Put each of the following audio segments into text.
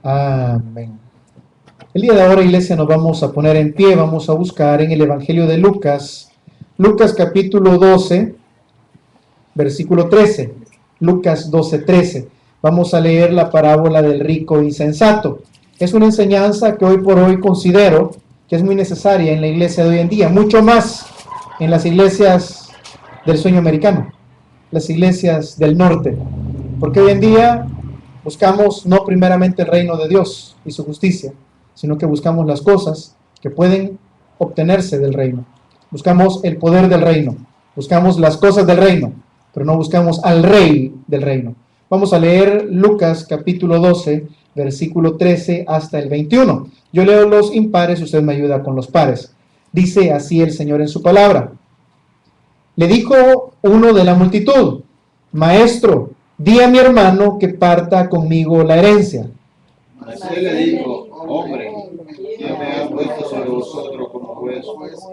Amén. El día de ahora, iglesia, nos vamos a poner en pie, vamos a buscar en el Evangelio de Lucas, Lucas capítulo 12, versículo 13, Lucas 12, 13. Vamos a leer la parábola del rico insensato. Es una enseñanza que hoy por hoy considero que es muy necesaria en la iglesia de hoy en día, mucho más en las iglesias del sueño americano, las iglesias del norte, porque hoy en día buscamos no primeramente el reino de Dios y su justicia, sino que buscamos las cosas que pueden obtenerse del reino. Buscamos el poder del reino, buscamos las cosas del reino, pero no buscamos al rey del reino. Vamos a leer Lucas capítulo 12, versículo 13 hasta el 21. Yo leo los impares, usted me ayuda con los pares. Dice así el Señor en su palabra. Le dijo uno de la multitud: Maestro, di a mi hermano que parta conmigo la herencia. Mas él le dijo: Hombre, ¿quién me ha puesto sobre vosotros como juez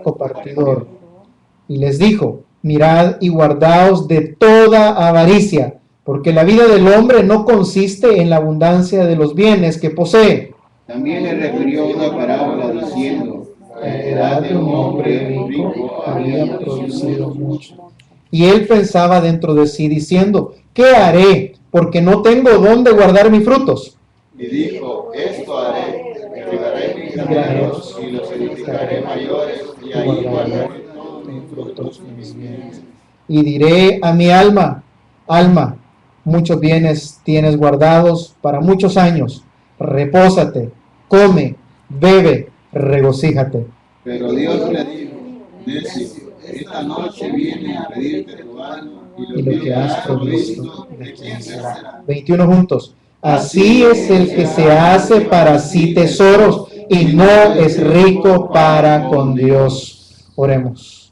o partidor? Y les dijo: Mirad y guardaos de toda avaricia, porque la vida del hombre no consiste en la abundancia de los bienes que posee. También le refirió una parábola diciendo: La heredad de un hombre rico había producido mucho. Y él pensaba dentro de sí, diciendo: ¿Qué haré? Porque no tengo dónde guardar mis frutos. Y dijo: Esto haré, derribaré mis graneros y los edificaré mayores, y ahí guardaré mis frutos y mis bienes. Y diré a mi alma: Alma, muchos bienes tienes guardados para muchos años. Repósate, come, bebe, regocíjate. Pero Dios le dijo: Necio, esta noche viene a pedirte tu alma, y lo que has provisto, ¿de quién será? 21 juntos. Así es el que se hace para sí tesoros y no es rico para con Dios. Oremos.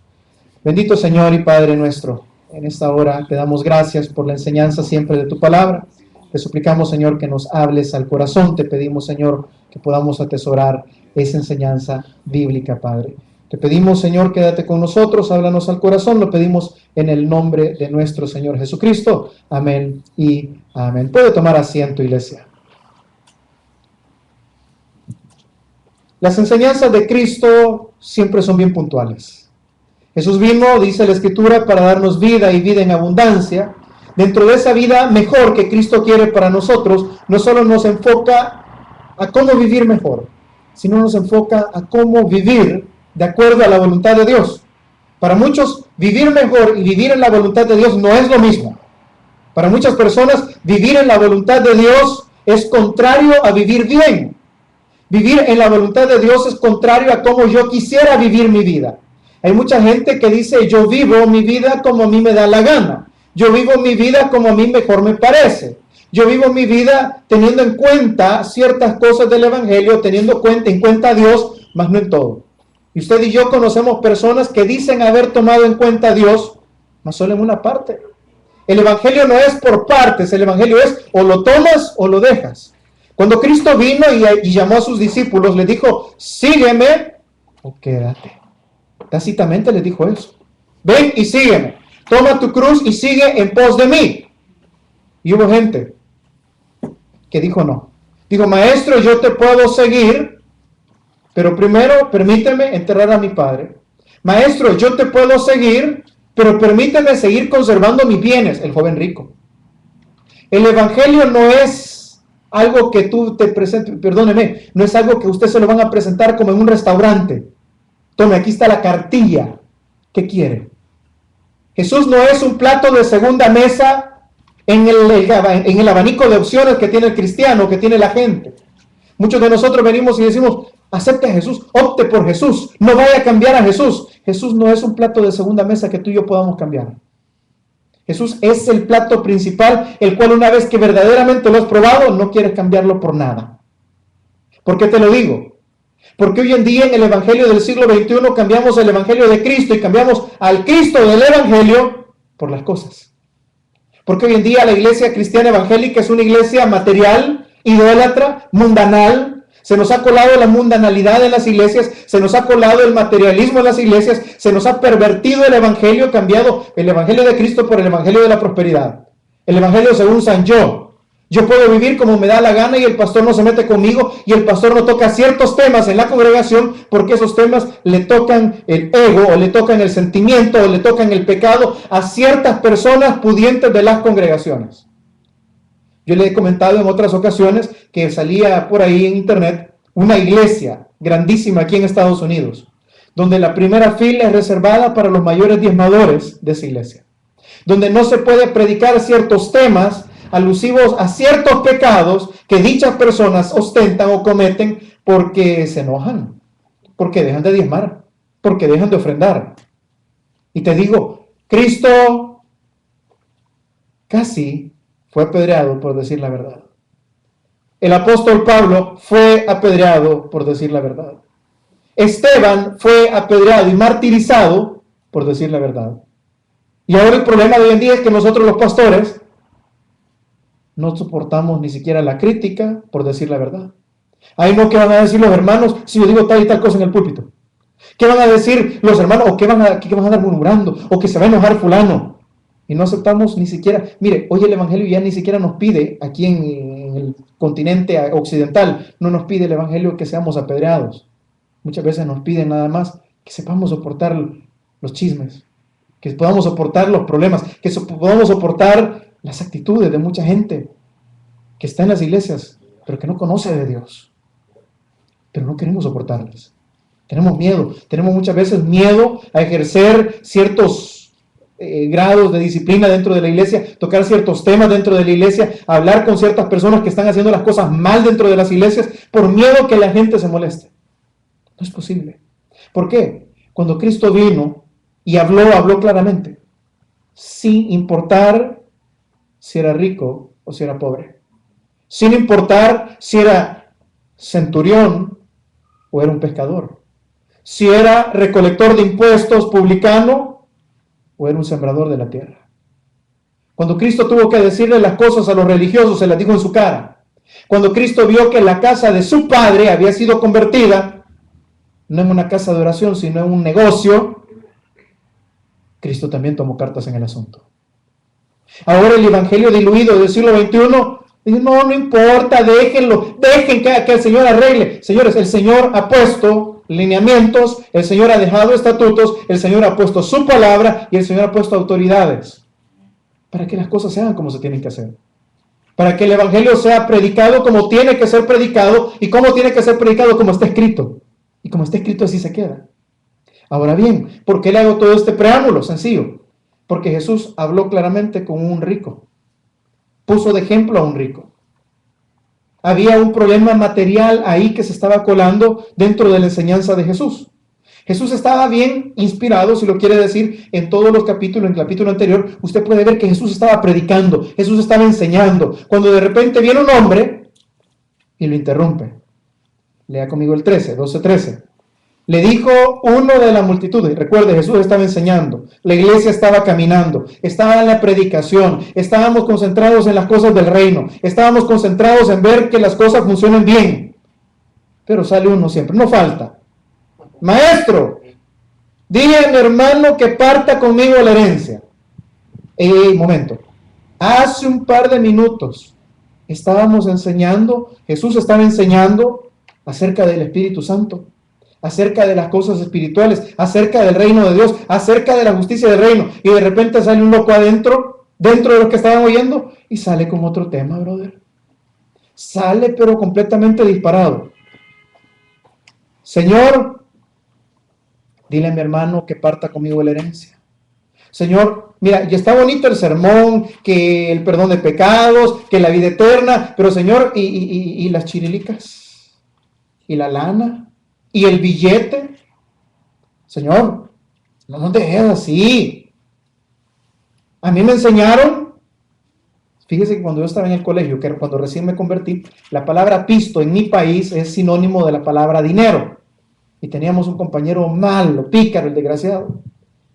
Bendito Señor y Padre nuestro, en esta hora te damos gracias por la enseñanza siempre de tu palabra. Te suplicamos, Señor, que nos hables al corazón. Te pedimos, Señor, que podamos atesorar esa enseñanza bíblica, Padre. Te pedimos, Señor, quédate con nosotros, háblanos al corazón. Lo pedimos en el nombre de nuestro Señor Jesucristo. Amén y amén. Puede tomar asiento, iglesia. Las enseñanzas de Cristo siempre son bien puntuales. Jesús vino, dice la Escritura, para darnos vida y vida en abundancia. Dentro de esa vida mejor que Cristo quiere para nosotros, no solo nos enfoca a cómo vivir mejor, sino nos enfoca a cómo vivir de acuerdo a la voluntad de Dios. Para muchos, vivir mejor y vivir en la voluntad de Dios no es lo mismo. Para muchas personas, vivir en la voluntad de Dios es contrario a vivir bien. Vivir en la voluntad de Dios es contrario a cómo yo quisiera vivir mi vida. Hay mucha gente que dice: yo vivo mi vida como a mí me da la gana. Yo vivo mi vida como a mí mejor me parece. Yo vivo mi vida teniendo en cuenta ciertas cosas del Evangelio, teniendo en cuenta a Dios, mas no en todo. Y usted y yo conocemos personas que dicen haber tomado en cuenta a Dios, mas solo en una parte. El Evangelio no es por partes, el Evangelio es o lo tomas o lo dejas. Cuando Cristo vino y llamó a sus discípulos, les dijo: sígueme o quédate. Tácitamente les dijo eso. Ven y sígueme. Toma tu cruz y sigue en pos de mí. Y hubo gente que dijo no. Dijo: Maestro, yo te puedo seguir, pero primero permíteme enterrar a mi padre. Maestro, yo te puedo seguir, pero permíteme seguir conservando mis bienes. El joven rico. El Evangelio no es algo que tú te presentes, perdóneme, no es algo que usted se lo van a presentar como en un restaurante. Tome, aquí está la cartilla. ¿Qué quiere? Jesús no es un plato de segunda mesa en el abanico de opciones que tiene el cristiano, que tiene la gente. Muchos de nosotros venimos y decimos: acepte a Jesús, opte por Jesús, no vaya a cambiar a Jesús. Jesús no es un plato de segunda mesa que tú y yo podamos cambiar. Jesús es el plato principal, el cual una vez que verdaderamente lo has probado, no quieres cambiarlo por nada. ¿Por qué te lo digo? Porque hoy en día en el Evangelio del siglo XXI cambiamos el Evangelio de Cristo y cambiamos al Cristo del Evangelio por las cosas. Porque hoy en día la iglesia cristiana evangélica es una iglesia material, idólatra, mundanal. Se nos ha colado la mundanalidad en las iglesias, se nos ha colado el materialismo en las iglesias, se nos ha pervertido el Evangelio, cambiado el Evangelio de Cristo por el Evangelio de la prosperidad. El Evangelio según San Yo. Yo puedo vivir como me da la gana y el pastor no se mete conmigo y el pastor no toca ciertos temas en la congregación porque esos temas le tocan el ego o le tocan el sentimiento o le tocan el pecado a ciertas personas pudientes de las congregaciones. Yo le he comentado en otras ocasiones que salía por ahí en internet una iglesia grandísima aquí en Estados Unidos, donde la primera fila es reservada para los mayores diezmadores de esa iglesia, donde no se puede predicar ciertos temas alusivos a ciertos pecados que dichas personas ostentan o cometen porque se enojan, porque dejan de diezmar, porque dejan de ofrendar. Y te digo, Cristo casi fue apedreado por decir la verdad. El apóstol Pablo fue apedreado por decir la verdad. Esteban fue apedreado y martirizado por decir la verdad. Y ahora el problema de hoy en día es que nosotros los pastores no soportamos ni siquiera la crítica por decir la verdad. Ay, no, ¿qué van a decir los hermanos si yo digo tal y tal cosa en el púlpito? ¿Qué van a decir los hermanos? ¿O qué van a andar murmurando? ¿O que se va a enojar fulano? Y no aceptamos ni siquiera. Mire, hoy el Evangelio ya ni siquiera nos pide, aquí en el continente occidental, no nos pide el Evangelio que seamos apedreados. Muchas veces nos piden nada más que sepamos soportar los chismes, que podamos soportar los problemas, que podamos soportar las actitudes de mucha gente que está en las iglesias, pero que no conoce de Dios. Pero no queremos soportarlas. Tenemos miedo. Tenemos muchas veces miedo a ejercer ciertos grados de disciplina dentro de la iglesia, tocar ciertos temas dentro de la iglesia, hablar con ciertas personas que están haciendo las cosas mal dentro de las iglesias, por miedo que la gente se moleste. No es posible. ¿Por qué? Cuando Cristo vino y habló claramente, sin importar si era rico o si era pobre, sin importar si era centurión o era un pescador, si era recolector de impuestos, publicano o era un sembrador de la tierra. Cuando Cristo tuvo que decirle las cosas a los religiosos, se las dijo en su cara. Cuando Cristo vio que la casa de su padre había sido convertida no en una casa de oración, sino en un negocio, Cristo también tomó cartas en el asunto. Ahora el evangelio diluido del siglo XXI dice, no importa, dejen que el Señor arregle. Señores, el Señor ha puesto lineamientos, el Señor ha dejado estatutos, el Señor ha puesto su palabra y el Señor ha puesto autoridades para que las cosas se hagan como se tienen que hacer. Para que el evangelio sea predicado como tiene que ser predicado y como tiene que ser predicado como está escrito. Y como está escrito así se queda. Ahora bien, ¿por qué le hago todo este preámbulo? Sencillo. Porque Jesús habló claramente con un rico. Puso de ejemplo a un rico. Había un problema material ahí que se estaba colando dentro de la enseñanza de Jesús. Jesús estaba bien inspirado, si lo quiere decir, en todos los capítulos. En el capítulo anterior, usted puede ver que Jesús estaba predicando, Jesús estaba enseñando. Cuando de repente viene un hombre y lo interrumpe. Lea conmigo el 12:13. Le dijo uno de la multitud, recuerde, Jesús estaba enseñando, la iglesia estaba caminando, estaba en la predicación, estábamos concentrados en las cosas del reino, estábamos concentrados en ver que las cosas funcionen bien. Pero sale uno siempre, no falta. Maestro, dile a mi hermano que parta conmigo la herencia. Momento. Hace un par de minutos estábamos enseñando, Jesús estaba enseñando acerca del Espíritu Santo, acerca de las cosas espirituales, acerca del reino de Dios, acerca de la justicia del reino, y de repente sale un loco dentro de los que estaban oyendo, y sale con otro tema, brother. Sale pero completamente disparado. Señor, dile a mi hermano que parta conmigo la herencia. Señor, mira, ya está bonito el sermón, que el perdón de pecados, que la vida eterna, pero Señor, y las chirilicas, y la lana, y el billete. Señor, no te dejes así. A mí me enseñaron, fíjese que cuando yo estaba en el colegio, que cuando recién me convertí, la palabra pisto en mi país es sinónimo de la palabra dinero. Y teníamos un compañero malo, pícaro, el desgraciado,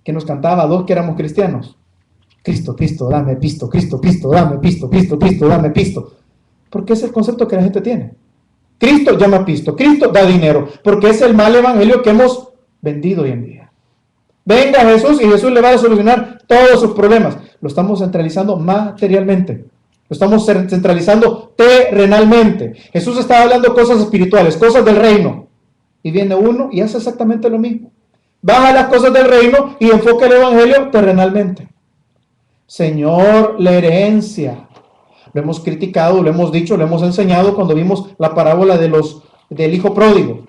que nos cantaba dos que éramos cristianos. Cristo, Cristo, dame pisto, Cristo, Cristo, dame pisto, Cristo, Cristo, dame pisto. Porque es el concepto que la gente tiene. Cristo llama pisto, Cristo da dinero, porque es el mal evangelio que hemos vendido hoy en día. Venga Jesús y Jesús le va a solucionar todos sus problemas. Lo estamos centralizando materialmente. Lo estamos centralizando terrenalmente. Jesús estaba hablando cosas espirituales, cosas del reino. Y viene uno y hace exactamente lo mismo. Baja las cosas del reino y enfoca el evangelio terrenalmente. Señor, la herencia. Lo hemos criticado, lo hemos dicho, lo hemos enseñado cuando vimos la parábola del hijo pródigo.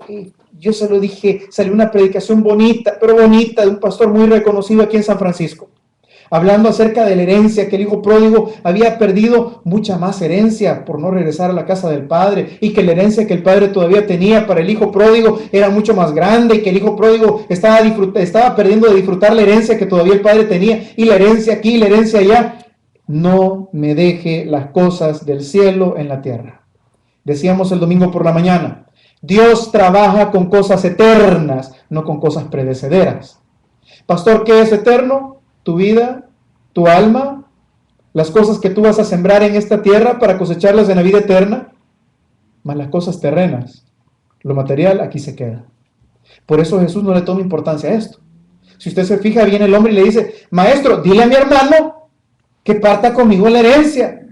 Y yo se lo dije, salió una predicación bonita, pero bonita, de un pastor muy reconocido aquí en San Francisco, hablando acerca de la herencia, que el hijo pródigo había perdido mucha más herencia por no regresar a la casa del padre, y que la herencia que el padre todavía tenía para el hijo pródigo era mucho más grande, y que el hijo pródigo estaba perdiendo de disfrutar la herencia que todavía el padre tenía, y la herencia aquí, la herencia allá. No me deje las cosas del cielo en la tierra. Decíamos el domingo por la mañana, Dios trabaja con cosas eternas, no con cosas predecederas. Pastor, ¿qué es eterno? Tu vida, tu alma, las cosas que tú vas a sembrar en esta tierra para cosecharlas en la vida eterna, más las cosas terrenas. Lo material aquí se queda. Por eso Jesús no le toma importancia a esto. Si usted se fija, viene el hombre y le dice, maestro, dile a mi hermano que parta conmigo en la herencia.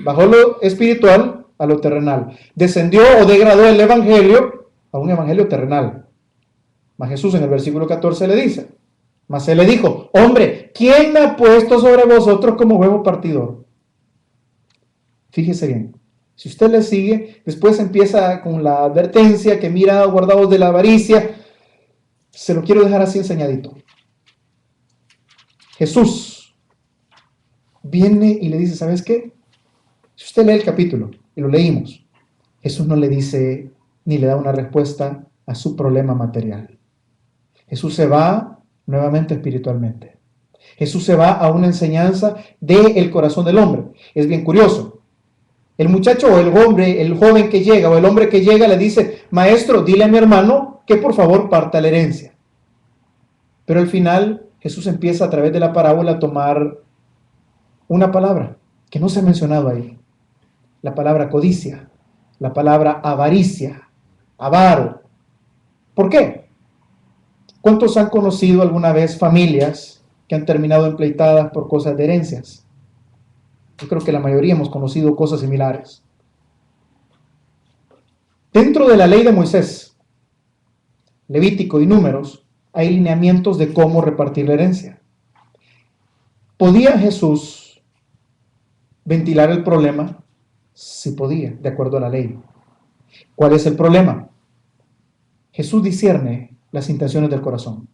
Bajó lo espiritual a lo terrenal. Descendió o degradó el evangelio a un evangelio terrenal. Mas Jesús en el versículo 14 le dice, mas él le dijo, hombre, ¿quién me ha puesto sobre vosotros como huevo partidor? Fíjese bien, si usted le sigue, después empieza con la advertencia que mira, guardaos de la avaricia. Se lo quiero dejar así enseñadito. Jesús viene y le dice, ¿sabes qué? Si usted lee el capítulo, y lo leímos, Jesús no le dice ni le da una respuesta a su problema material. Jesús se va nuevamente espiritualmente. Jesús se va a una enseñanza del corazón del hombre. Es bien curioso. El muchacho o el hombre, el joven que llega o el hombre que llega le dice, maestro, dile a mi hermano que por favor parta la herencia. Pero al final Jesús empieza a través de la parábola a tomar una palabra que no se ha mencionado ahí. La palabra codicia, la palabra avaricia, avaro. ¿Por qué? ¿Cuántos han conocido alguna vez familias que han terminado empleitadas por cosas de herencias? Yo creo que la mayoría hemos conocido cosas similares. Dentro de la ley de Moisés, Levítico y Números, hay lineamientos de cómo repartir la herencia. ¿Podía Jesús ventilar el problema? Sí podía, de acuerdo a la ley. ¿Cuál es el problema? Jesús discierne las intenciones del corazón.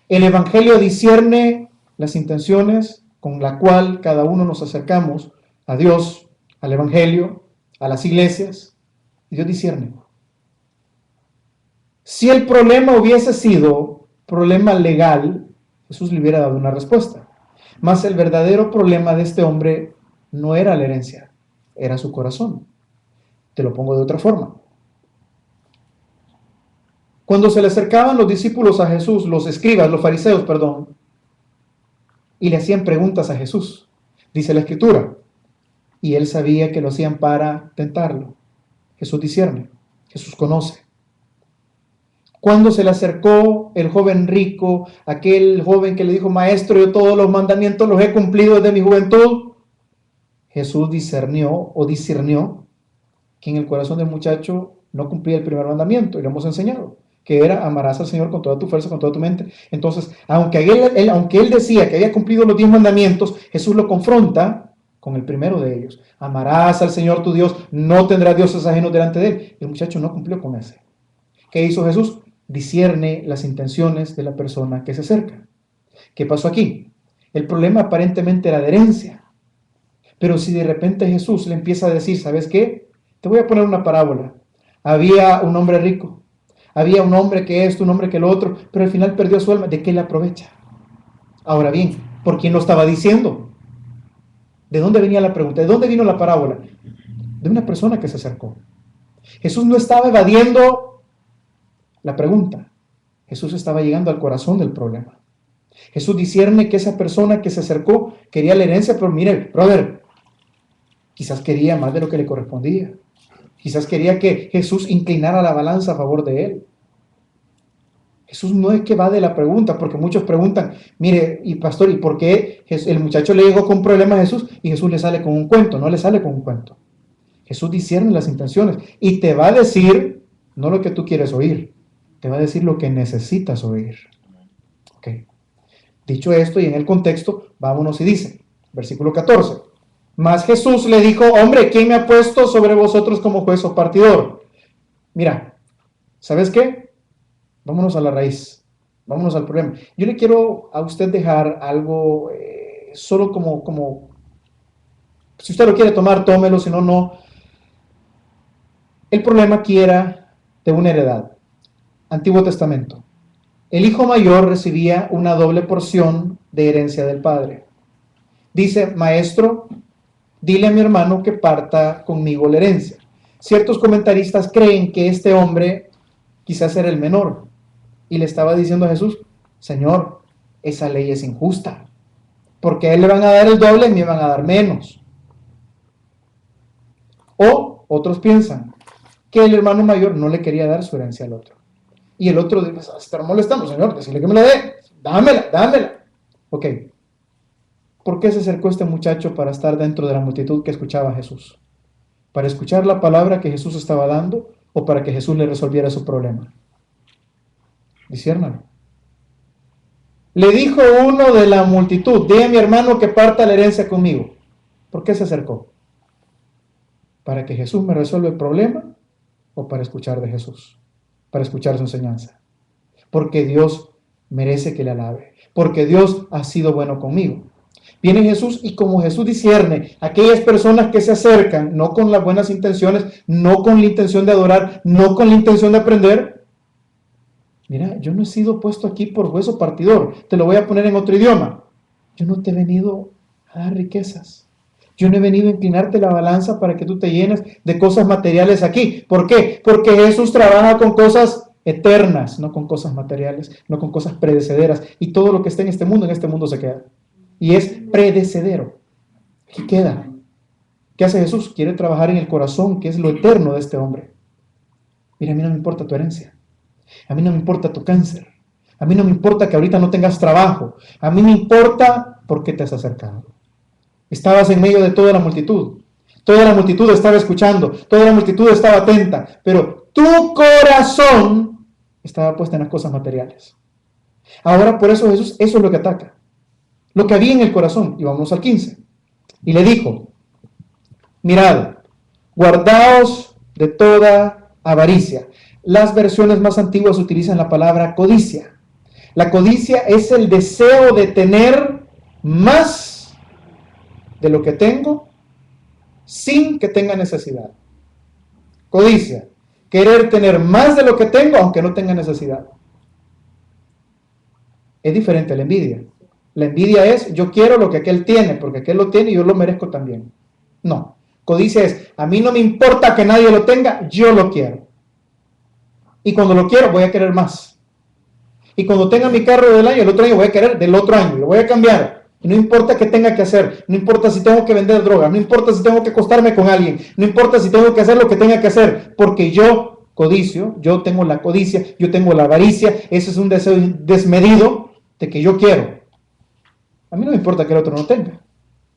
El Evangelio discierne las intenciones con la cual cada uno nos acercamos a Dios, al Evangelio, a las iglesias, y Dios discierne. Si el problema hubiese sido problema legal, Jesús le hubiera dado una respuesta. Mas el verdadero problema de este hombre no era la herencia, era su corazón. Te lo pongo de otra forma. Cuando se le acercaban los discípulos a Jesús, los escribas, los fariseos, perdón, y le hacían preguntas a Jesús, dice la Escritura, y él sabía que lo hacían para tentarlo. Jesús discierne, Jesús conoce. Cuando se le acercó el joven rico, aquel joven que le dijo, maestro, yo todos los mandamientos los he cumplido desde mi juventud, Jesús discernió que en el corazón del muchacho no cumplía el primer mandamiento, y lo hemos enseñado, que era amarás al Señor con toda tu fuerza, con toda tu mente. Entonces, aunque él decía que había cumplido los 10 mandamientos, Jesús lo confronta con el primero de ellos. Amarás al Señor tu Dios, no tendrás dioses ajenos delante de él. El muchacho no cumplió con ese. ¿Qué hizo Jesús? Discierne las intenciones de la persona que se acerca. ¿Qué pasó aquí? El problema aparentemente era de herencia. Pero si de repente Jesús le empieza a decir, ¿sabes qué? Te voy a poner una parábola. Había un hombre rico. Había un hombre que esto, un hombre que lo otro, pero al final perdió su alma. ¿De qué le aprovecha? Ahora bien, ¿por quién lo estaba diciendo? ¿De dónde venía la pregunta? ¿De dónde vino la parábola? De una persona que se acercó. Jesús no estaba evadiendo la pregunta. Jesús estaba llegando al corazón del problema. Jesús discierne que esa persona que se acercó quería la herencia, pero mire, brother, quizás quería más de lo que le correspondía. Quizás quería que Jesús inclinara la balanza a favor de él. Jesús no es que va de la pregunta, porque muchos preguntan, mire, y pastor, ¿y por qué el muchacho le llegó con un problema a Jesús y Jesús le sale con un cuento? No le sale con un cuento. Jesús discierne las intenciones y te va a decir, no lo que tú quieres oír, te va a decir lo que necesitas oír. Ok. Dicho esto y en el contexto, vámonos y dice, versículo 14. Mas Jesús le dijo, hombre, ¿quién me ha puesto sobre vosotros como juez o partidor? Mira, ¿sabes qué? Vámonos a la raíz, vámonos al problema. Yo le quiero a usted dejar algo solo como, si usted lo quiere tomar, tómelo, si no, no. El problema aquí era de una heredad. Antiguo Testamento. El hijo mayor recibía una doble porción de herencia del padre. Dice, maestro, dile a mi hermano que parta conmigo la herencia. Ciertos comentaristas creen que este hombre quizás era el menor y le estaba diciendo a Jesús, Señor, esa ley es injusta, porque a él le van a dar el doble y me van a dar menos. O otros piensan que el hermano mayor no le quería dar su herencia al otro. Y el otro dice, está molestando, Señor, decirle que me la dé, dámela. Ok. ¿Por qué se acercó este muchacho para estar dentro de la multitud que escuchaba a Jesús? ¿Para escuchar la palabra que Jesús estaba dando o para que Jesús le resolviera su problema? Disciérnalo. Le dijo uno de la multitud, di a mi hermano que parta la herencia conmigo. ¿Por qué se acercó? ¿Para que Jesús me resuelva el problema o para escuchar de Jesús? Para escuchar su enseñanza. Porque Dios merece que le alabe. Porque Dios ha sido bueno conmigo. Viene Jesús y como Jesús discierne aquellas personas que se acercan, no con las buenas intenciones, no con la intención de adorar, no con la intención de aprender. Mira, yo no he sido puesto aquí por juez o partidor. Te lo voy a poner en otro idioma. Yo no te he venido a dar riquezas. Yo no he venido a inclinarte la balanza para que tú te llenes de cosas materiales aquí. ¿Por qué? Porque Jesús trabaja con cosas eternas, no con cosas materiales, no con cosas predecederas. Y todo lo que está en este mundo se queda. Y es predecedero. ¿Qué queda? ¿Qué hace Jesús? Quiere trabajar en el corazón, que es lo eterno de este hombre. Mira, a mí no me importa tu herencia. A mí no me importa tu cáncer. A mí no me importa que ahorita no tengas trabajo. A mí me importa por qué te has acercado. Estabas en medio de toda la multitud. Toda la multitud estaba escuchando. Toda la multitud estaba atenta. Pero tu corazón estaba puesto en las cosas materiales. Ahora por eso Jesús, eso es lo que ataca. Lo que había en el corazón. Y vamos al 15. Y le dijo, mirad, guardaos de toda avaricia. Las versiones más antiguas utilizan la palabra codicia. La codicia es el deseo de tener más de lo que tengo sin que tenga necesidad. Codicia, querer tener más de lo que tengo aunque no tenga necesidad. Es diferente a la envidia. La envidia es, yo quiero lo que aquel tiene, porque aquel lo tiene y yo lo merezco también. No, codicia es, a mí no me importa que nadie lo tenga, yo lo quiero. Y cuando lo quiero, voy a querer más. Y cuando tenga mi carro del año, el otro año voy a querer del otro año, lo voy a cambiar. Y no importa qué tenga que hacer, no importa si tengo que vender droga, no importa si tengo que acostarme con alguien, no importa si tengo que hacer lo que tenga que hacer, porque yo codicio, yo tengo la codicia, yo tengo la avaricia, ese es un deseo desmedido de que yo quiero. A mí no me importa que el otro no tenga,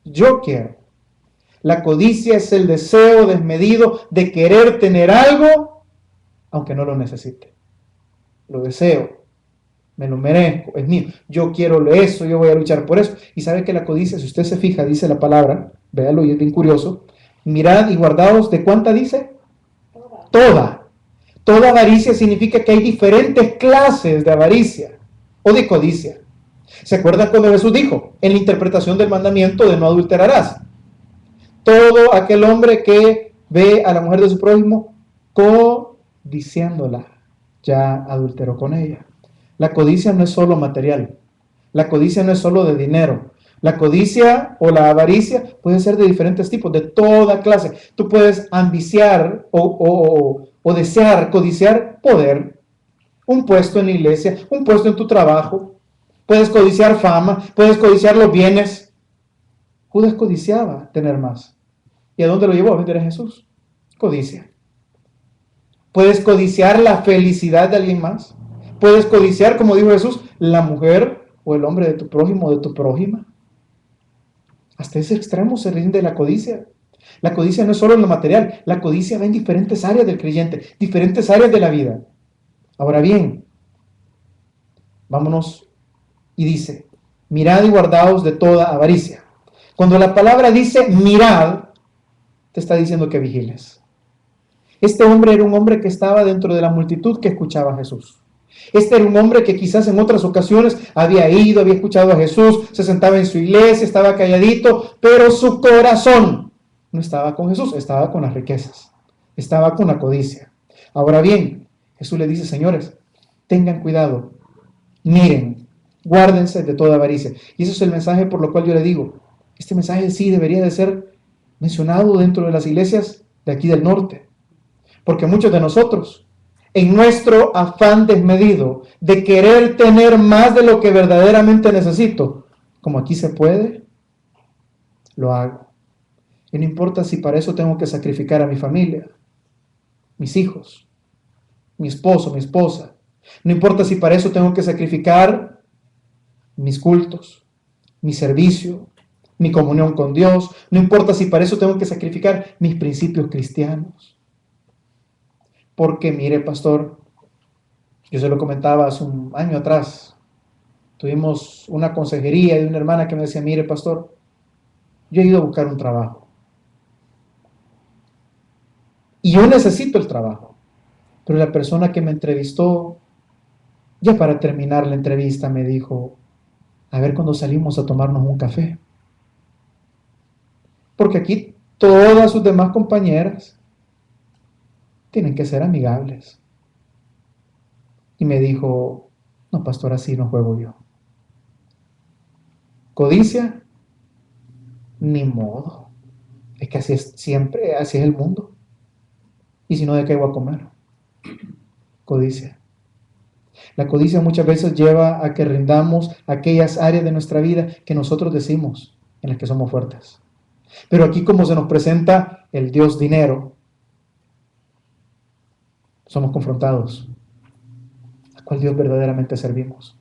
yo quiero. La codicia es el deseo desmedido de querer tener algo, aunque no lo necesite. Lo deseo, me lo merezco, es mío, yo quiero eso, yo voy a luchar por eso. Y sabe que la codicia, si usted se fija, dice la palabra, véalo y es bien curioso, mirad y guardaos, ¿de cuánta dice? Toda. Toda avaricia significa que hay diferentes clases de avaricia o de codicia. ¿Se acuerdan cuando Jesús dijo en la interpretación del mandamiento de no adulterarás? Todo aquel hombre que ve a la mujer de su prójimo codiciándola, ya adulteró con ella. La codicia no es solo material. La codicia no es solo de dinero. La codicia o la avaricia puede ser de diferentes tipos, de toda clase. Tú puedes ambiciar o desear, codiciar poder, un puesto en la iglesia, un puesto en tu trabajo. Puedes codiciar fama, puedes codiciar los bienes. Judas codiciaba tener más. ¿Y a dónde lo llevó? A vender a Jesús. Codicia. Puedes codiciar la felicidad de alguien más. Puedes codiciar, como dijo Jesús, la mujer o el hombre de tu prójimo o de tu prójima. Hasta ese extremo se rinde la codicia. La codicia no es solo en lo material, la codicia va en diferentes áreas del creyente, diferentes áreas de la vida. Ahora bien, vámonos y dice, mirad y guardaos de toda avaricia. Cuando la palabra dice mirad, te está diciendo que vigiles. Este hombre era un hombre que estaba dentro de la multitud que escuchaba a Jesús. Este era un hombre que quizás en otras ocasiones había ido, había escuchado a Jesús, se sentaba en su iglesia, estaba calladito, pero su corazón no estaba con Jesús, estaba con las riquezas, estaba con la codicia. Ahora bien, Jesús le dice, señores, tengan cuidado, miren, guárdense de toda avaricia. Y eso es el mensaje por lo cual yo le digo, este mensaje sí debería de ser mencionado dentro de las iglesias de aquí del norte. Porque muchos de nosotros, en nuestro afán desmedido de querer tener más de lo que verdaderamente necesito, como aquí se puede, lo hago. Y no importa si para eso tengo que sacrificar a mi familia, mis hijos, mi esposo, mi esposa. No importa si para eso tengo que sacrificar mis cultos, mi servicio, mi comunión con Dios. No importa si para eso tengo que sacrificar mis principios cristianos. Porque mire, pastor, yo se lo comentaba hace un año atrás. Tuvimos una consejería de una hermana que me decía, mire, pastor, yo he ido a buscar un trabajo. Y yo necesito el trabajo. Pero la persona que me entrevistó, ya para terminar la entrevista, me dijo, a ver cuando salimos a tomarnos un café. Porque aquí todas sus demás compañeras tienen que ser amigables. Y me dijo, no, pastor, así no juego yo. Codicia, ni modo. Es que así es siempre, así es el mundo. Y si no, ¿de qué voy a comer? Codicia. La codicia muchas veces lleva a que rindamos aquellas áreas de nuestra vida que nosotros decimos en las que somos fuertes. Pero aquí, como se nos presenta el Dios dinero, somos confrontados. ¿A cuál Dios verdaderamente servimos?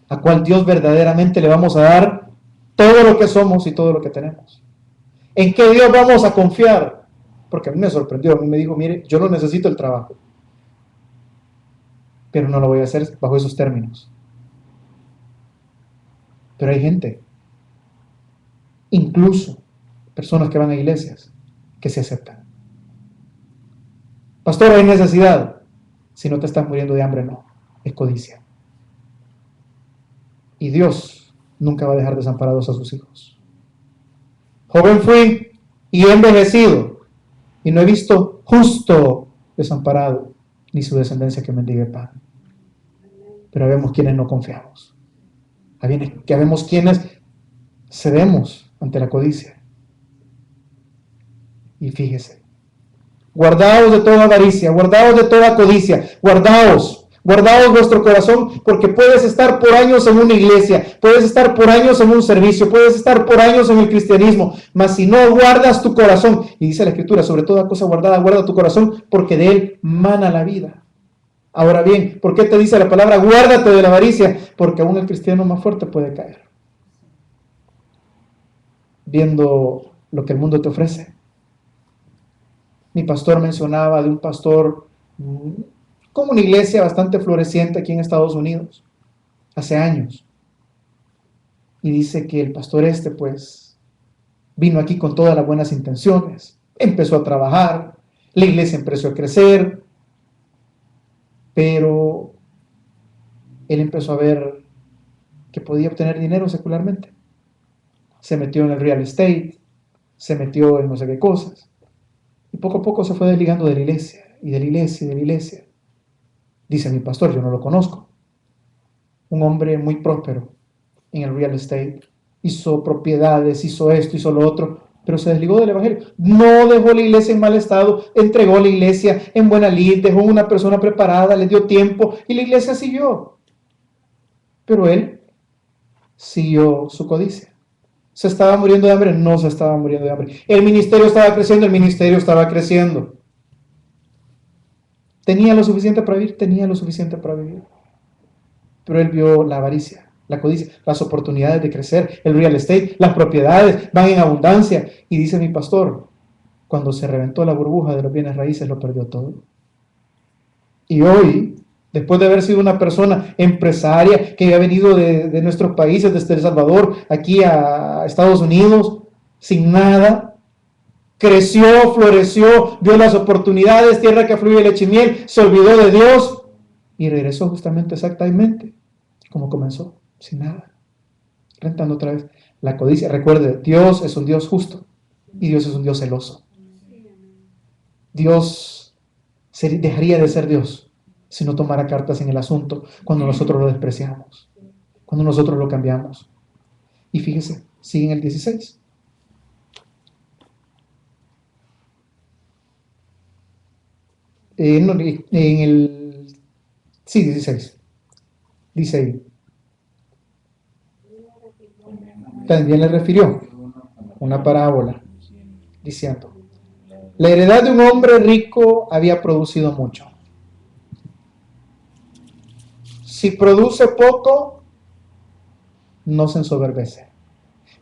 ¿A cuál Dios verdaderamente le vamos a dar todo lo que somos y todo lo que tenemos? ¿En qué Dios vamos a confiar? Porque a mí me sorprendió, a mí me dijo, mire, yo no necesito el trabajo, pero no lo voy a hacer bajo esos términos. Pero hay gente, incluso personas que van a iglesias, que se aceptan. Pastor, hay necesidad. Si no te estás muriendo de hambre, no. Es codicia. Y Dios nunca va a dejar desamparados a sus hijos. Joven fui y he envejecido, y no he visto justo desamparado, ni su descendencia que mendigue pan. Pero habemos quienes no confiamos. Habemos quienes cedemos ante la codicia. Y fíjese, guardaos de toda avaricia, guardaos de toda codicia, guardaos vuestro corazón, porque puedes estar por años en una iglesia, puedes estar por años en un servicio, puedes estar por años en el cristianismo, mas si no guardas tu corazón, y dice la Escritura, sobre toda cosa guardada, guarda tu corazón, porque de él mana la vida. Ahora bien, ¿por qué te dice la palabra guárdate de la avaricia? Porque aún el cristiano más fuerte puede caer, viendo lo que el mundo te ofrece. Mi pastor mencionaba de un pastor como una iglesia bastante floreciente aquí en Estados Unidos, hace años. Y dice que el pastor pues, vino aquí con todas las buenas intenciones, empezó a trabajar, la iglesia empezó a crecer, pero él empezó a ver que podía obtener dinero secularmente. Se metió en el real estate, se metió en no sé qué cosas, y poco a poco se fue desligando de la iglesia, y de la iglesia, y de la iglesia. Dice mi pastor, yo no lo conozco. Un hombre muy próspero en el real estate. Hizo propiedades, hizo esto, hizo lo otro, pero se desligó del evangelio. No dejó la iglesia en mal estado, entregó la iglesia en buena lid, dejó una persona preparada, le dio tiempo y la iglesia siguió. Pero él siguió su codicia. ¿Se estaba muriendo de hambre? No se estaba muriendo de hambre. El ministerio estaba creciendo, el ministerio estaba creciendo. ¿Tenía lo suficiente para vivir? Tenía lo suficiente para vivir. Pero él vio la avaricia, la codicia, las oportunidades de crecer, el real estate, las propiedades van en abundancia. Y dice mi pastor, cuando se reventó la burbuja de los bienes raíces, lo perdió todo. Y hoy, después de haber sido una persona empresaria que había venido de nuestros países, desde El Salvador, aquí a Estados Unidos, sin nada, creció, floreció, vio las oportunidades, tierra que fluye leche y miel, se olvidó de Dios y regresó justamente exactamente como comenzó, sin nada, rentando otra vez. La codicia, recuerde, Dios es un Dios justo y Dios es un Dios celoso. Dios dejaría de ser Dios si no tomara cartas en el asunto cuando nosotros lo despreciamos, cuando nosotros lo cambiamos. Y fíjese, sigue en el 16. En el 16. Dice ahí. También le refirió una parábola diciendo: la heredad de un hombre rico había producido mucho. Si produce poco, no se ensoberbece.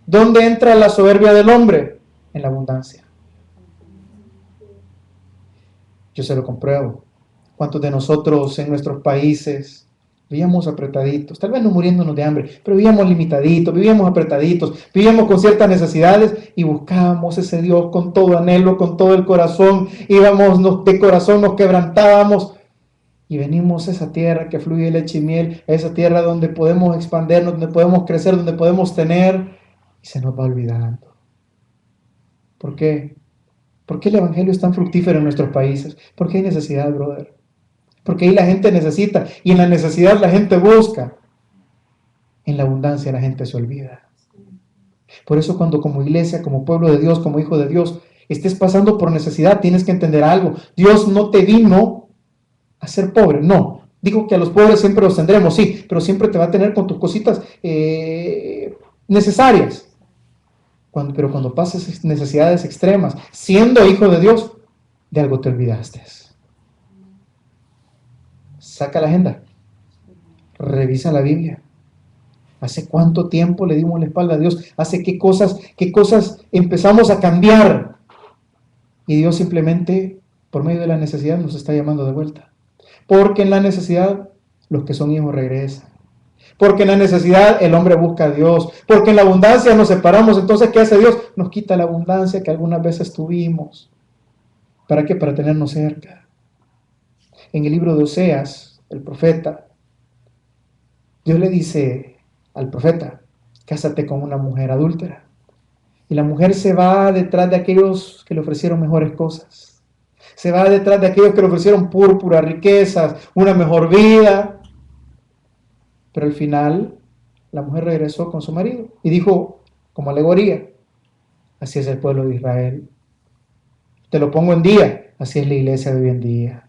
¿Dónde entra la soberbia del hombre? En la abundancia. Yo se lo compruebo. ¿Cuántos de nosotros en nuestros países vivíamos apretaditos? Tal vez no muriéndonos de hambre, pero vivíamos limitaditos, vivíamos apretaditos, vivíamos con ciertas necesidades y buscábamos ese Dios con todo anhelo, con todo el corazón. Íbamos de corazón, nos quebrantábamos y venimos a esa tierra que fluye leche y miel, a esa tierra donde podemos expandernos, donde podemos crecer, donde podemos tener, y se nos va olvidando. ¿Por qué? ¿Por qué el evangelio es tan fructífero en nuestros países? Porque hay necesidad, brother. Porque ahí la gente necesita y en la necesidad la gente busca. En la abundancia la gente se olvida. Por eso cuando como iglesia, como pueblo de Dios, como hijo de Dios, estés pasando por necesidad, tienes que entender algo. Dios no te vino a ser pobre, no. Digo que a los pobres siempre los tendremos, sí, pero siempre te va a tener con tus cositas necesarias. Pero cuando pases necesidades extremas, siendo hijo de Dios, de algo te olvidaste. Saca la agenda, revisa la Biblia. ¿Hace cuánto tiempo le dimos la espalda a Dios? ¿Hace qué cosas empezamos a cambiar? Y Dios simplemente, por medio de la necesidad, nos está llamando de vuelta. Porque en la necesidad, los que son hijos regresan. Porque en la necesidad el hombre busca a Dios. Porque en la abundancia nos separamos. Entonces, ¿qué hace Dios? Nos quita la abundancia que algunas veces tuvimos. ¿Para qué? Para tenernos cerca. En el libro de Oseas, el profeta, Dios le dice al profeta: cásate con una mujer adúltera. Y la mujer se va detrás de aquellos que le ofrecieron mejores cosas. Se va detrás de aquellos que le ofrecieron púrpura, riquezas, una mejor vida. Pero al final, la mujer regresó con su marido y dijo, como alegoría: así es el pueblo de Israel. Te lo pongo en día, así es la iglesia de hoy en día.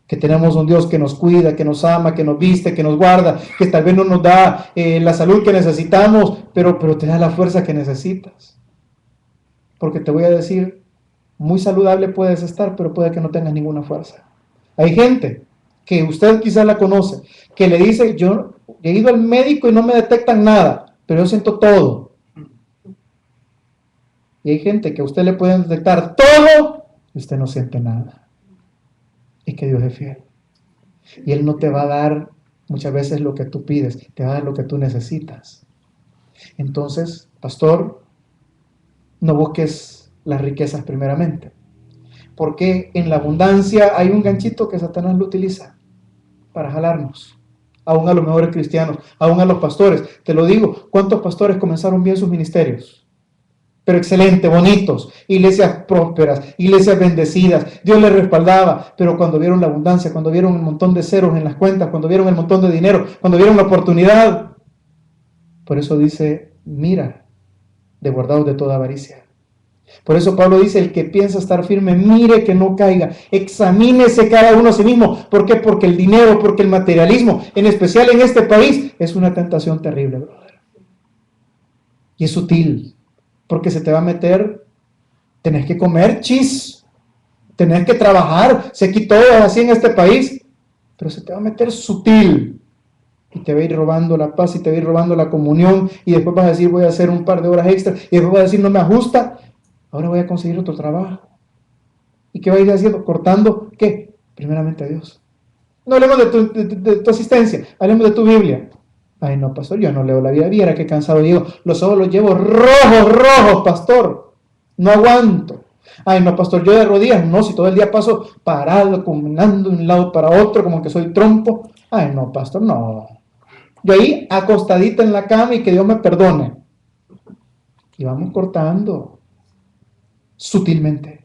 Que tenemos un Dios que nos cuida, que nos ama, que nos viste, que nos guarda, que tal vez no nos da la salud que necesitamos, pero te da la fuerza que necesitas. Porque te voy a decir, muy saludable puedes estar, pero puede que no tengas ninguna fuerza. Hay gente que usted quizás la conoce, que le dice: yo he ido al médico y no me detectan nada, pero yo siento todo. Y hay gente que a usted le pueden detectar todo y usted no siente nada. Es que Dios es fiel. Y Él no te va a dar muchas veces lo que tú pides, te va a dar lo que tú necesitas. Entonces, pastor, no busques las riquezas primeramente. Porque en la abundancia hay un ganchito que Satanás lo utiliza para jalarnos. Aún a los mejores cristianos, aún a los pastores. Te lo digo, ¿cuántos pastores comenzaron bien sus ministerios? Pero excelente, bonitos, iglesias prósperas, iglesias bendecidas, Dios les respaldaba, pero cuando vieron la abundancia, cuando vieron un montón de ceros en las cuentas, cuando vieron el montón de dinero, cuando vieron la oportunidad, por eso dice: mira, de guardaos de toda avaricia. Por eso Pablo dice: el que piensa estar firme, mire que no caiga, examínese cada uno a sí mismo. ¿Por qué? Porque el dinero, porque el materialismo, en especial en este país, es una tentación terrible, brother. Y es sutil. Porque se te va a meter, tenés que comer tenés que trabajar, sé que todo es así en este país, pero se te va a meter sutil Y te va a ir robando la paz y te va a ir robando la comunión. Y después vas a decir, voy a hacer un par de horas extra. Y después vas a decir, no me ajusta. Ahora voy a conseguir otro trabajo. ¿Y qué va a ir haciendo? Cortando, ¿qué? Primeramente a Dios. No hablemos de tu asistencia, hablemos de tu Biblia. Ay, no, pastor, yo no leo la Biblia. Viera qué cansado llego. Los ojos los llevo rojos, pastor. No aguanto. Ay, no, pastor, yo de rodillas, no, si todo el día paso parado, caminando de un lado para otro, como que soy trompo. Ay, no, pastor, no. Yo ahí acostadita en la cama y que Dios me perdone. Y vamos cortando sutilmente.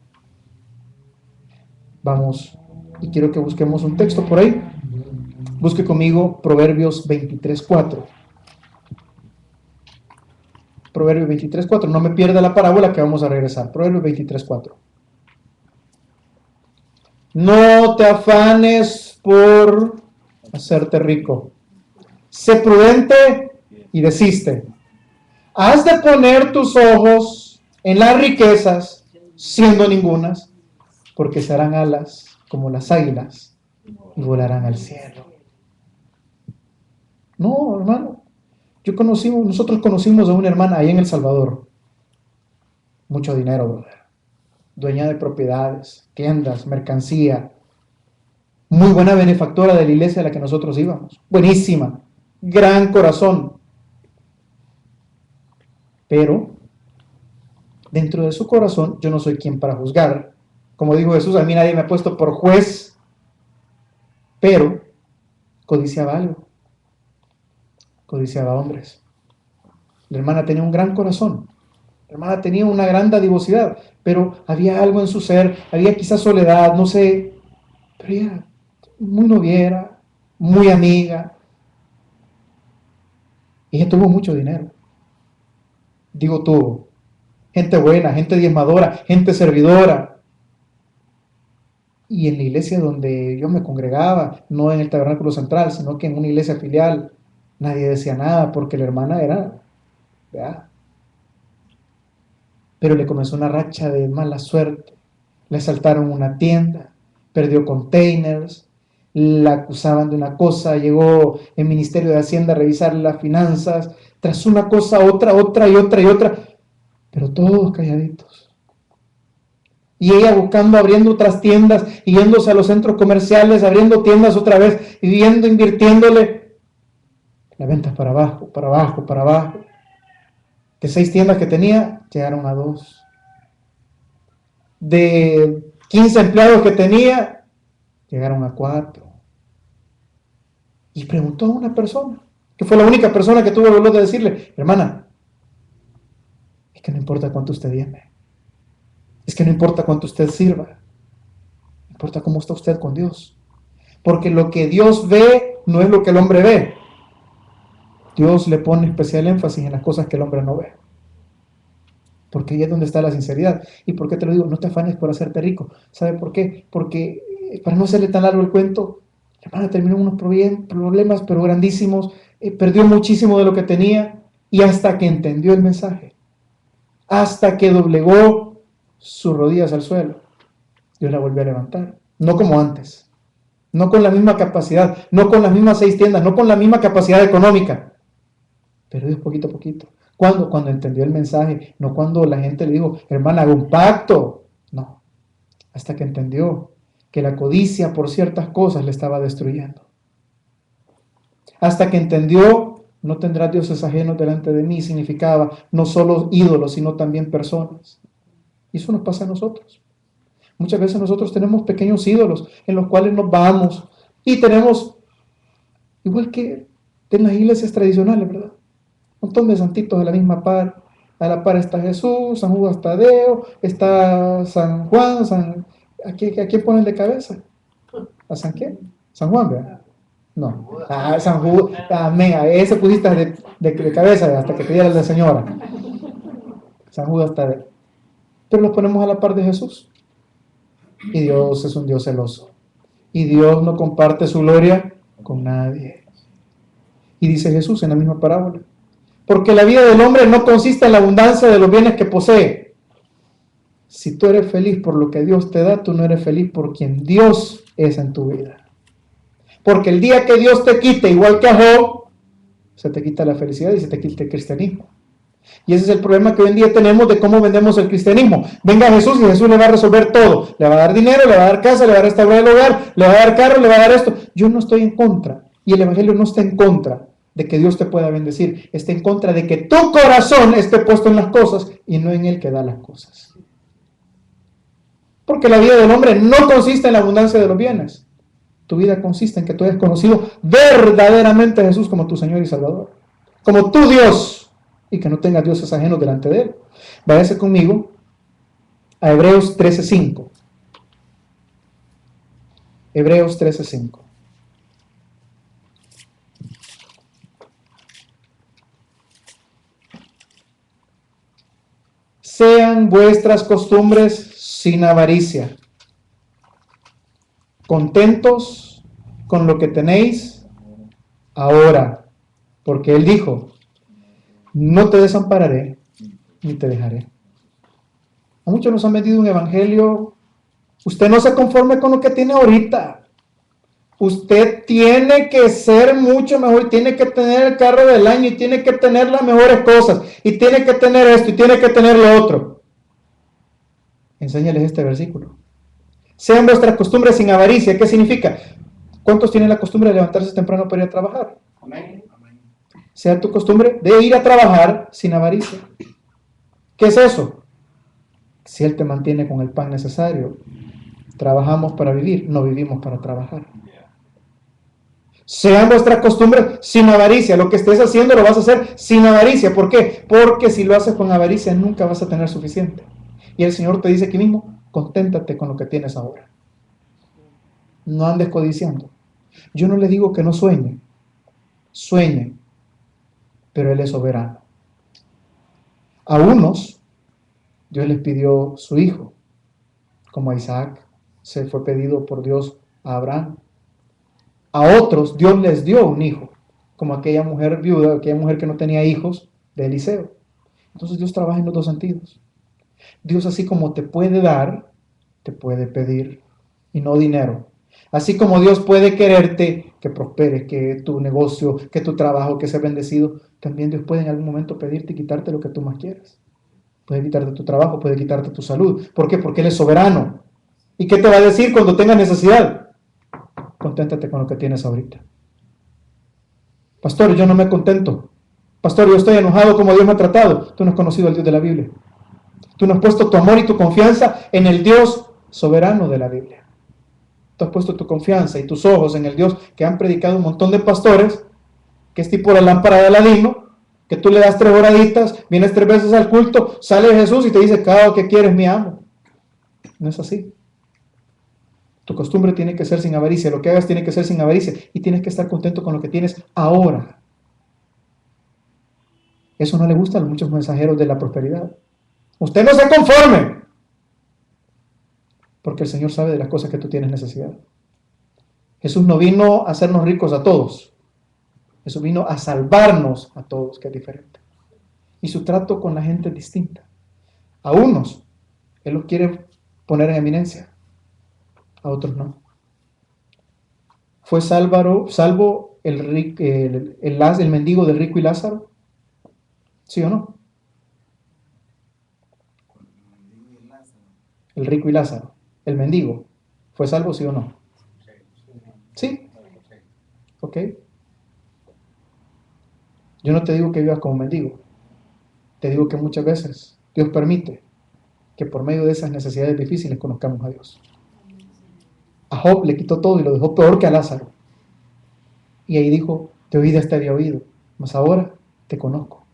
Vamos, y quiero que busquemos un texto por ahí. Busque conmigo Proverbios 23:4. Proverbios 23:4. No me pierda la parábola que vamos a regresar. Proverbios 23:4. No te afanes por hacerte rico. Sé prudente y desiste. Has de poner tus ojos en las riquezas, siendo ningunas, porque serán alas como las águilas y volarán al cielo. No, hermano. Nosotros conocimos a una hermana ahí en El Salvador. Mucho dinero, brother. Dueña de propiedades, tiendas, mercancía. Muy buena benefactora de la iglesia a la que nosotros íbamos. Buenísima. Gran corazón. Pero, dentro de su corazón, yo no soy quien para juzgar. Como dijo Jesús, a mí nadie me ha puesto por juez. Pero, codiciaba algo. Codiciaba hombres. La hermana tenía un gran corazón. La hermana tenía una gran dadivosidad, pero había algo en su ser, había quizás soledad, no sé, pero ella muy noviera, muy amiga. Ella tuvo mucho dinero. Digo tuvo. Gente buena, gente diezmadora, gente servidora. Y en la iglesia donde yo me congregaba, no en el tabernáculo central, sino que en una iglesia filial, nadie decía nada porque la hermana era, ¿verdad? Pero le comenzó una racha de mala suerte. Le asaltaron una tienda, perdió containers, la acusaban de una cosa, llegó el Ministerio de Hacienda a revisar las finanzas, tras una cosa, otra, pero todos calladitos. Y ella buscando, abriendo otras tiendas, y yéndose a los centros comerciales, abriendo tiendas otra vez, y viendo, invirtiéndole. Las ventas para abajo. De 6 tiendas que tenía, llegaron a 2. De 15 empleados que tenía, llegaron a 4. Y preguntó a una persona, que fue la única persona que tuvo el valor de decirle, hermana, es que no importa cuánto usted viene, es que no importa cuánto usted sirva, importa cómo está usted con Dios. Porque lo que Dios ve no es lo que el hombre ve. Dios le pone especial énfasis en las cosas que el hombre no ve. Porque ahí es donde está la sinceridad. ¿Y por qué te lo digo? No te afanes por hacerte rico. ¿Sabe por qué? Porque, para no hacerle tan largo el cuento, la hermana terminó en unos problemas, pero grandísimos. Perdió muchísimo de lo que tenía. Y hasta que entendió el mensaje, hasta que doblegó sus rodillas al suelo, Dios la volvió a levantar. No como antes. No con la misma capacidad. No con las mismas 6 tiendas. No con la misma capacidad económica. Pero Dios poquito a poquito. ¿Cuándo? Cuando entendió el mensaje, no cuando la gente le dijo, hermana, haga un pacto. No, hasta que entendió que la codicia por ciertas cosas le estaba destruyendo. Hasta que entendió, no tendrás dioses ajenos delante de mí, significaba no solo ídolos, sino también personas. Y eso nos pasa a nosotros. Muchas veces nosotros tenemos pequeños ídolos en los cuales nos vamos y tenemos, igual que en las iglesias tradicionales, ¿verdad? Un montón de santitos de la misma par. A la par está Jesús, San Judas Tadeo, está San Juan, ¿a quién ponen de cabeza? ¿A San qué? ¿San Juan, verdad? No. San Judas, amén, a ese pusiste de cabeza hasta que te diera la señora. San Judas Tadeo. Pero los ponemos a la par de Jesús. Y Dios es un Dios celoso. Y Dios no comparte su gloria con nadie. Y dice Jesús en la misma parábola, porque la vida del hombre no consiste en la abundancia de los bienes que posee. Si tú eres feliz por lo que Dios te da, tú no eres feliz por quien Dios es en tu vida. Porque el día que Dios te quite, igual que a Job, se te quita la felicidad y se te quita el cristianismo. Y ese es el problema que hoy en día tenemos de cómo vendemos el cristianismo. Venga Jesús y Jesús le va a resolver todo. Le va a dar dinero, le va a dar casa, le va a restaurar el hogar, le va a dar carro, le va a dar esto. Yo no estoy en contra. Y el Evangelio no está en contra de que Dios te pueda bendecir. Está en contra de que tu corazón esté puesto en las cosas y no en el que da las cosas. Porque la vida del hombre no consiste en la abundancia de los bienes. Tu vida consiste en que tú hayas conocido verdaderamente a Jesús como tu Señor y Salvador. Como tu Dios. Y que no tengas dioses ajenos delante de Él. Váyase conmigo a Hebreos 13:5. Hebreos 13:5. Sean vuestras costumbres sin avaricia, contentos con lo que tenéis ahora, porque Él dijo, no te desampararé ni te dejaré. A muchos nos han vendido un evangelio, usted no se conforme con lo que tiene ahorita, usted tiene que ser mucho mejor, tiene que tener el carro del año y tiene que tener las mejores cosas y tiene que tener esto y tiene que tener lo otro. Enséñales este versículo. Sean vuestras costumbres sin avaricia. ¿Qué significa? ¿Cuántos tienen la costumbre de levantarse temprano para ir a trabajar? Amén. Sea tu costumbre de ir a trabajar sin avaricia. ¿Qué es eso? Si Él te mantiene con el pan necesario. Trabajamos para vivir, no vivimos para trabajar. Sean vuestras costumbres sin avaricia. Lo que estés haciendo lo vas a hacer sin avaricia. ¿Por qué? Porque si lo haces con avaricia nunca vas a tener suficiente. Y el Señor te dice aquí mismo, conténtate con lo que tienes ahora. No andes codiciando. Yo no le digo que no sueñe. Sueñe. Pero Él es soberano. A unos, Dios les pidió su hijo, como a Isaac se fue pedido por Dios a Abraham. A otros, Dios les dio un hijo, como aquella mujer viuda, aquella mujer que no tenía hijos de Eliseo. Entonces Dios trabaja en los dos sentidos. Dios, así como te puede dar, te puede pedir, y no dinero. Así como Dios puede quererte, que prosperes, que tu negocio, que tu trabajo, que sea bendecido, también Dios puede en algún momento pedirte y quitarte lo que tú más quieras. Puede quitarte tu trabajo, puede quitarte tu salud. ¿Por qué? Porque Él es soberano. ¿Y qué te va a decir cuando tengas necesidad? Conténtate con lo que tienes ahorita. Pastor, yo no me contento. Pastor, yo estoy enojado como Dios me ha tratado. Tú no has conocido al Dios de la Biblia. Tú no has puesto tu amor y tu confianza en el Dios soberano de la Biblia. Tú has puesto tu confianza y tus ojos en el Dios que han predicado un montón de pastores, que es tipo la lámpara de Aladino, que tú le das 3 horaditas, vienes 3 veces al culto, sale Jesús y te dice, cada lo que quieres, mi amo. No es así. Tu costumbre tiene que ser sin avaricia, lo que hagas tiene que ser sin avaricia y tienes que estar contento con lo que tienes ahora. Eso no le gusta a muchos mensajeros de la prosperidad. Usted no se conforme, porque el Señor sabe de las cosas que tú tienes necesidad. Jesús no vino a hacernos ricos a todos. Jesús vino a salvarnos a todos, que es diferente. Y su trato con la gente es distinta. A unos, Él los quiere poner en eminencia. A otros no. ¿Fue salvo el mendigo del rico y Lázaro? ¿Sí o no? El rico y Lázaro, el mendigo, ¿fue salvo, sí o no? ¿Sí? ¿Ok? Yo no te digo que vivas como mendigo. Te digo que muchas veces Dios permite que por medio de esas necesidades difíciles conozcamos a Dios. A Job le quitó todo y lo dejó peor que a Lázaro. Y ahí dijo, te oí de este había oído, mas ahora te conozco.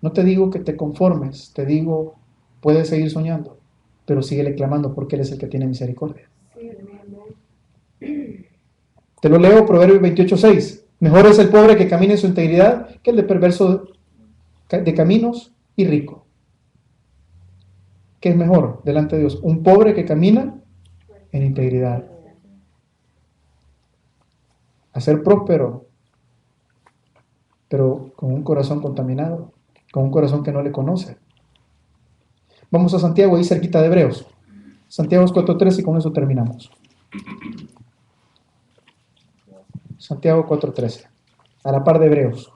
No te digo que te conformes, te digo, puedes seguir soñando, pero síguele clamando porque Él es el que tiene misericordia. Te lo leo, Proverbios 28:6. Mejor es el pobre que camina en su integridad que el de perverso de caminos y rico. ¿Qué es mejor delante de Dios? Un pobre que camina en integridad. A ser próspero, pero con un corazón contaminado, con un corazón que no le conoce. Vamos a Santiago, ahí cerquita de Hebreos. Santiago 4:3 y con eso terminamos. Santiago 4:13, a la par de Hebreos.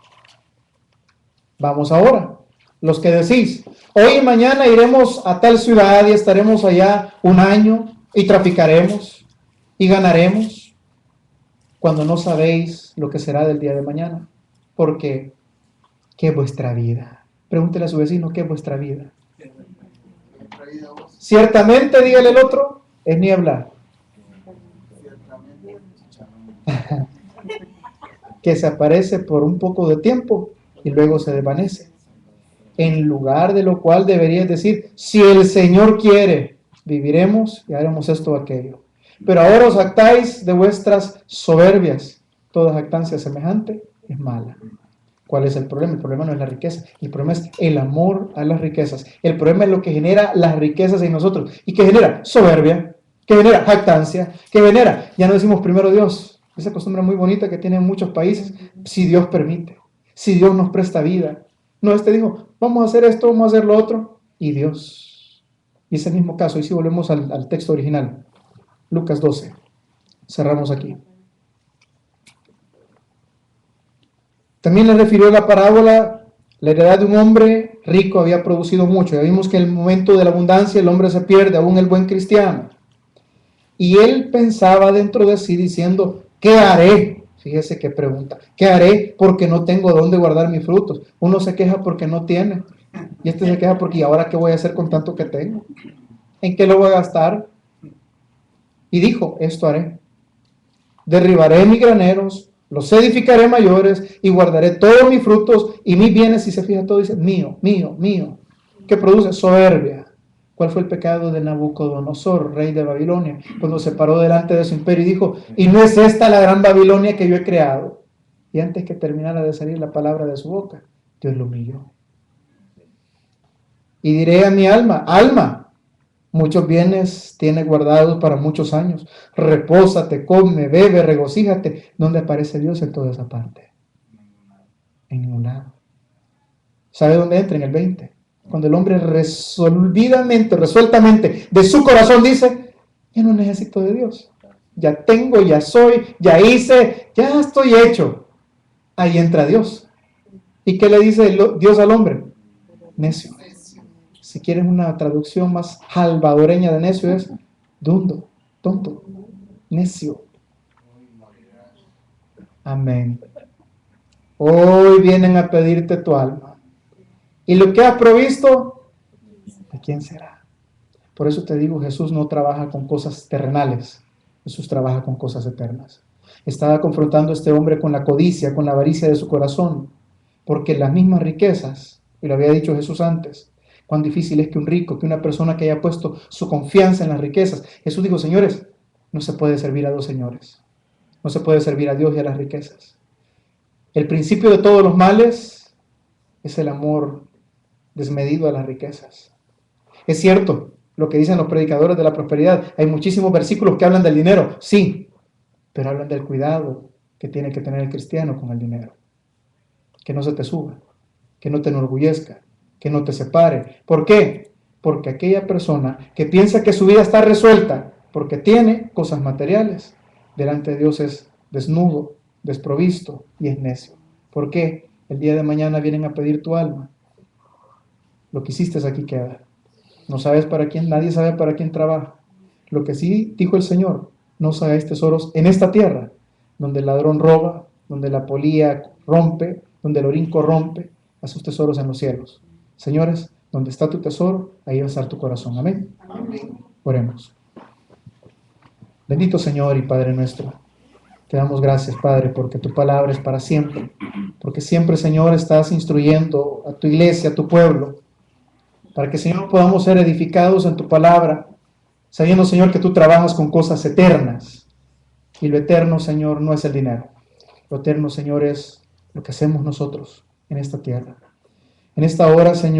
Vamos ahora, los que decís, hoy y mañana iremos a tal ciudad y estaremos allá un año y traficaremos y ganaremos, cuando no sabéis lo que será del día de mañana, porque ¿qué es vuestra vida? Pregúntele a su vecino, ¿qué es vuestra vida? Ciertamente, dígale el otro, es niebla que se aparece por un poco de tiempo y luego se desvanece. En lugar de lo cual deberías decir, si el Señor quiere, viviremos y haremos esto o aquello. Pero ahora os jactáis de vuestras soberbias. Toda jactancia semejante es mala. ¿Cuál es el problema? El problema no es la riqueza. El problema es el amor a las riquezas. El problema es lo que genera las riquezas en nosotros. ¿Y qué genera? Soberbia. ¿Qué genera? Jactancia. ¿Qué genera? Ya no decimos primero Dios. Esa costumbre muy bonita que tienen muchos países. Si Dios permite. Si Dios nos presta vida. No, dijo, vamos a hacer esto, vamos a hacer lo otro. Y Dios. Y ese mismo caso. Y si volvemos al texto original. Lucas 12. Cerramos aquí. También le refirió la parábola, la heredad de un hombre rico había producido mucho. Ya vimos que en el momento de la abundancia el hombre se pierde, aún el buen cristiano. Y él pensaba dentro de sí diciendo, ¿qué haré? Fíjese qué pregunta. ¿Qué haré porque no tengo dónde guardar mis frutos? Uno se queja porque no tiene. Y este se queja porque ¿y ahora qué voy a hacer con tanto que tengo? ¿En qué lo voy a gastar? Y dijo, esto haré. Derribaré mis graneros, los edificaré mayores y guardaré todos mis frutos y mis bienes. Si se fija todo dice mío, mío, mío. ¿Qué produce? Soberbia. ¿Cuál fue el pecado de Nabucodonosor, rey de Babilonia? Cuando se paró delante de su imperio y dijo, y no es esta la gran Babilonia que yo he creado. Y antes que terminara de salir la palabra de su boca, Dios lo humilló. Y diré a mi alma, alma, muchos bienes tienes guardados para muchos años. Repósate, come, bebe, regocíjate. ¿Dónde aparece Dios en toda esa parte? En ningún lado. ¿Sabe dónde entra? En el 20. Cuando el hombre resueltamente, de su corazón dice, ya no necesito de Dios. Ya tengo, ya soy, ya hice, ya estoy hecho. Ahí entra Dios. ¿Y qué le dice Dios al hombre? Necio. Si quieres una traducción más salvadoreña de necio es dundo, tonto, necio. Amén. Hoy vienen a pedirte tu alma. ¿Y lo que has provisto? ¿De quién será? Por eso te digo, Jesús no trabaja con cosas terrenales. Jesús trabaja con cosas eternas. Estaba confrontando a este hombre con la codicia, con la avaricia de su corazón. Porque las mismas riquezas, y lo había dicho Jesús antes, cuán difícil es que un rico, que una persona que haya puesto su confianza en las riquezas. Jesús dijo, señores, no se puede servir a dos señores. No se puede servir a Dios y a las riquezas. El principio de todos los males es el amor desmedido a las riquezas. Es cierto lo que dicen los predicadores de la prosperidad. Hay muchísimos versículos que hablan del dinero, sí, pero hablan del cuidado que tiene que tener el cristiano con el dinero. Que no se te suba, que no te enorgullezca, que no te separe. ¿Por qué? Porque aquella persona que piensa que su vida está resuelta porque tiene cosas materiales, delante de Dios es desnudo, desprovisto y es necio. ¿Por qué? El día de mañana vienen a pedir tu alma. Lo que hiciste aquí queda. No sabes para quién, nadie sabe para quién trabaja. Lo que sí dijo el Señor, no os hagáis tesoros en esta tierra, donde el ladrón roba, donde la polía rompe, donde el orín corrompe, haz sus tesoros en los cielos. Señores, donde está tu tesoro, ahí va a estar tu corazón. Amén. Amén. Oremos. Bendito Señor y Padre nuestro, te damos gracias, Padre, porque tu palabra es para siempre, porque siempre, Señor, estás instruyendo a tu iglesia, a tu pueblo, para que, Señor, podamos ser edificados en tu palabra, sabiendo, Señor, que tú trabajas con cosas eternas, y lo eterno, Señor, no es el dinero. Lo eterno, Señor, es lo que hacemos nosotros en esta tierra. En esta hora, Señor,